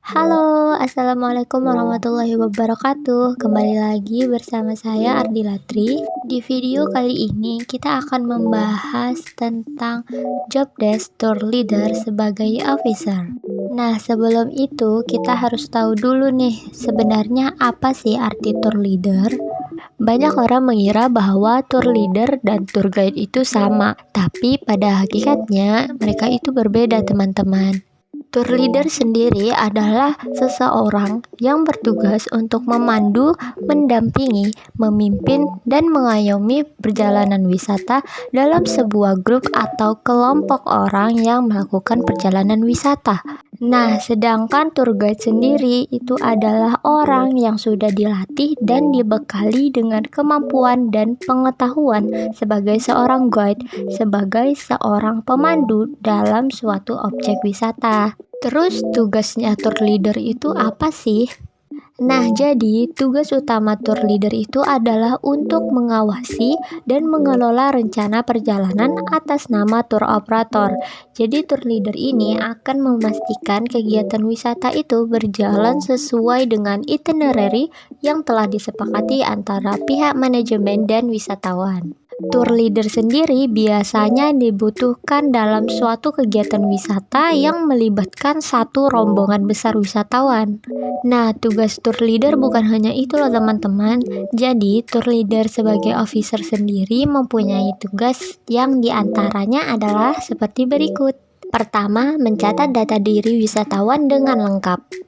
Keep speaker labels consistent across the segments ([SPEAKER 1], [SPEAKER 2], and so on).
[SPEAKER 1] Halo, Assalamualaikum warahmatullahi wabarakatuh. Kembali lagi bersama saya Ardi Latri. Di video kali ini kita akan membahas tentang job desk tour leader sebagai officer. Nah, sebelum itu kita harus tahu dulu nih, sebenarnya apa sih arti tour leader? Banyak orang mengira bahwa tour leader dan tour guide itu sama, tapi pada hakikatnya mereka itu berbeda, teman-teman. Tour leader sendiri adalah seseorang yang bertugas untuk memandu, mendampingi, memimpin, dan mengayomi perjalanan wisata dalam sebuah grup atau kelompok orang yang melakukan perjalanan wisata. Nah, sedangkan tour guide sendiri itu adalah orang yang sudah dilatih dan dibekali dengan kemampuan dan pengetahuan sebagai seorang guide, sebagai seorang pemandu dalam suatu objek wisata. Terus tugasnya tour leader itu apa sih? Nah, jadi tugas utama tour leader itu adalah untuk mengawasi dan mengelola rencana perjalanan atas nama tour operator. Jadi tour leader ini akan memastikan kegiatan wisata itu berjalan sesuai dengan itinerary yang telah disepakati antara pihak manajemen dan wisatawan. Tour leader sendiri biasanya dibutuhkan dalam suatu kegiatan wisata yang melibatkan satu rombongan besar wisatawan. Nah, tugas tour leader bukan hanya itu loh, teman-teman. Jadi, tour leader sebagai officer sendiri mempunyai tugas yang diantaranya adalah seperti berikut. Pertama, mencatat data diri wisatawan dengan lengkap.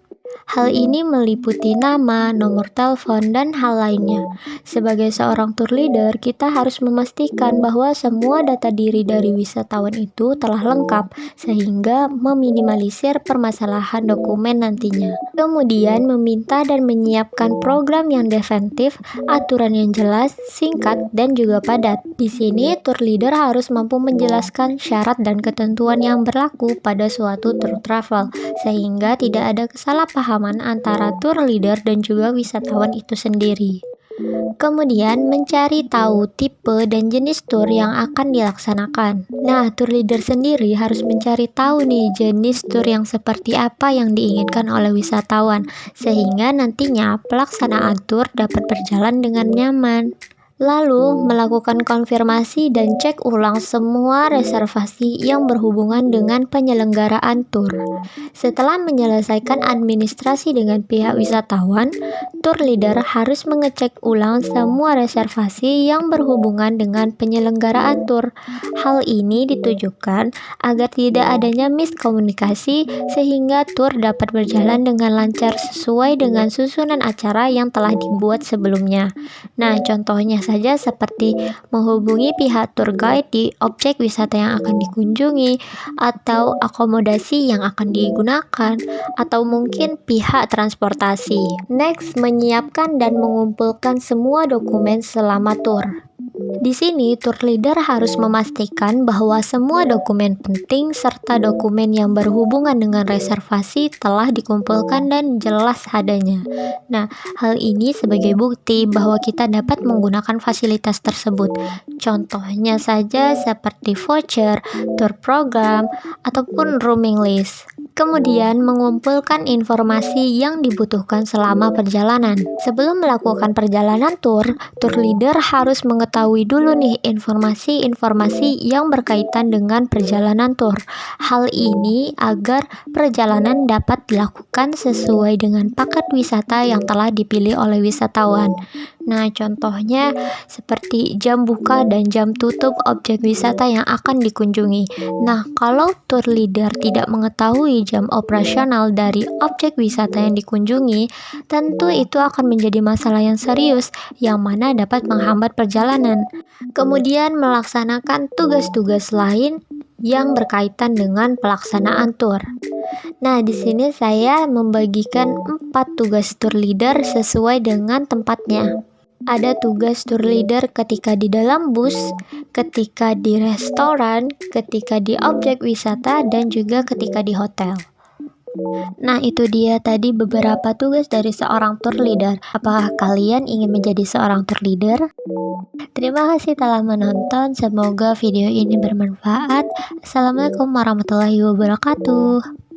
[SPEAKER 1] Hal ini meliputi nama, nomor telepon, dan hal lainnya. Sebagai seorang tour leader, kita harus memastikan bahwa semua data diri dari wisatawan itu telah lengkap, sehingga meminimalisir permasalahan dokumen nantinya. Kemudian, meminta dan menyiapkan program yang definitif, aturan yang jelas, singkat, dan juga padat. Di sini, tour leader harus mampu menjelaskan syarat dan ketentuan yang berlaku pada suatu tour travel, sehingga tidak ada kesalahpahaman antara tour leader dan juga wisatawan itu sendiri. Kemudian mencari tahu tipe dan jenis tour yang akan dilaksanakan. Nah, tour leader sendiri harus mencari tahu nih jenis tour yang seperti apa yang diinginkan oleh wisatawan, sehingga nantinya pelaksanaan tour dapat berjalan dengan nyaman. Lalu, melakukan konfirmasi dan cek ulang semua reservasi yang berhubungan dengan penyelenggaraan tour. Setelah menyelesaikan administrasi dengan pihak wisatawan, tour leader harus mengecek ulang semua reservasi yang berhubungan dengan penyelenggaraan tour. Hal ini ditujukan agar tidak adanya miskomunikasi sehingga tour dapat berjalan dengan lancar sesuai dengan susunan acara yang telah dibuat sebelumnya. Nah, contohnya saja seperti menghubungi pihak tour guide di objek wisata yang akan dikunjungi, atau akomodasi yang akan digunakan, atau mungkin pihak transportasi. Next, menyiapkan dan mengumpulkan semua dokumen selama tour. Di sini, tour leader harus memastikan bahwa semua dokumen penting serta dokumen yang berhubungan dengan reservasi telah dikumpulkan dan jelas adanya. Nah, hal ini sebagai bukti bahwa kita dapat menggunakan fasilitas tersebut. Contohnya saja seperti voucher, tour program, ataupun rooming list. Kemudian, mengumpulkan informasi yang dibutuhkan selama perjalanan. Sebelum melakukan perjalanan tour leader harus mengetahui dulu nih informasi-informasi yang berkaitan dengan perjalanan tour. Hal ini agar perjalanan dapat dilakukan sesuai dengan paket wisata yang telah dipilih oleh wisatawan. Nah, contohnya seperti jam buka dan jam tutup objek wisata yang akan dikunjungi. Nah, kalau tour leader tidak mengetahui jam operasional dari objek wisata yang dikunjungi, tentu itu akan menjadi masalah yang serius yang mana dapat menghambat perjalanan. Kemudian melaksanakan tugas-tugas lain yang berkaitan dengan pelaksanaan tour. Nah, di sini saya membagikan 4 tugas tour leader sesuai dengan tempatnya. Ada tugas tour leader ketika di dalam bus, ketika di restoran, ketika di objek wisata, dan juga ketika di hotel. Nah, itu dia tadi beberapa tugas dari seorang tour leader. Apakah kalian ingin menjadi seorang tour leader? Terima kasih telah menonton. Semoga video ini bermanfaat. Assalamualaikum warahmatullahi wabarakatuh.